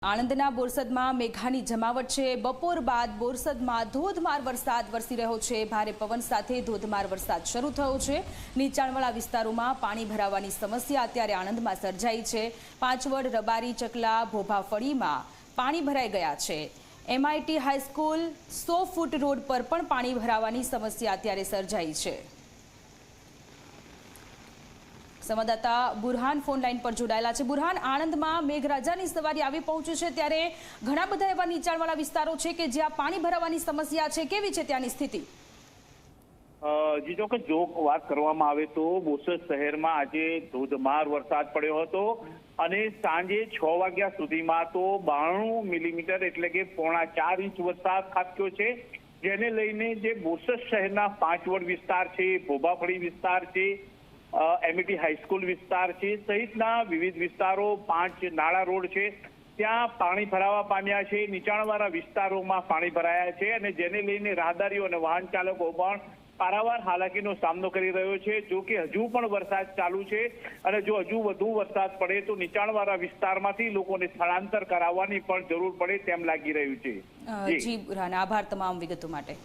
આણંદના બોરસદમાં મેઘાની જમાવટ છે। બપોર બાદ બોરસદમાં ધોધમાર વરસાદ વરસી રહ્યો છે। ભારે પવન સાથે ધોધમાર વરસાદ શરૂ થયો છે। નીચાણવાળા વિસ્તારોમાં પાણી ભરાવાની સમસ્યા અત્યારે આણંદમાં સર્જાઈ છે। પાંચવડ, રબારી, ચકલા, ભોભાફળીમાં પાણી ભરાઈ ગયા છે। MIT હાઈસ્કૂલ 100 ફૂટ રોડ પર પણ પાણી ભરાવાની સમસ્યા અત્યારે સર્જાઈ છે। સંવાદદાતા બુરહાન ફોન લાઈન પર જોડાયેલા છે। બુરહાન, આણંદમાં મેઘરાજાની સવારી આવી પહોંચી છે, ત્યારે ઘણા બધા એવા નીચાણવાળા વિસ્તારો છે કે જ્યાં પાણી ભરાવાની સમસ્યા છે। કેવી છે ત્યાંની સ્થિતિ? જી ચોક્કસ, જો વાત કરવામાં આવે તો બોરસદ શહેરમાં આજે ધોધમાર વરસાદ પડ્યો હતો અને સાંજે 6 વાગ્યા સુધીમાં તો 92 મિલીમીટર એટલે કે 4.5 ઇંચ વરસાદ ખાબક્યો છે। જેને લઈને જે બોરસદ શહેરના પાંચવડ વિસ્તાર છે, ભોભાફળી વિસ્તાર છે, MIT હાઈસ્કૂલ વિસ્તાર છે સહિતના વિવિધ વિસ્તારો, 5 નાળા રોડ છે ત્યાં પાણી ભરાવા પામ્યા છે। નીચાણવાળા વિસ્તારોમાં પાણી ભરાયા છે અને જેને લઈને રાહદારીઓ અને વાહન ચાલકો પણ પારાવાર હાલાકીનો સામનો કરી રહ્યો છે। જો કે હજુ પણ વરસાદ ચાલુ છે અને જો હજુ વધુ વરસાદ પડે તો નીચાણવાળા વિસ્તારમાંથી લોકોને સ્થળાંતર કરાવવાની પણ જરૂર પડે તેમ લાગી રહ્યું છે। જી બુરહાન, આભાર તમામ વિગતો માટે।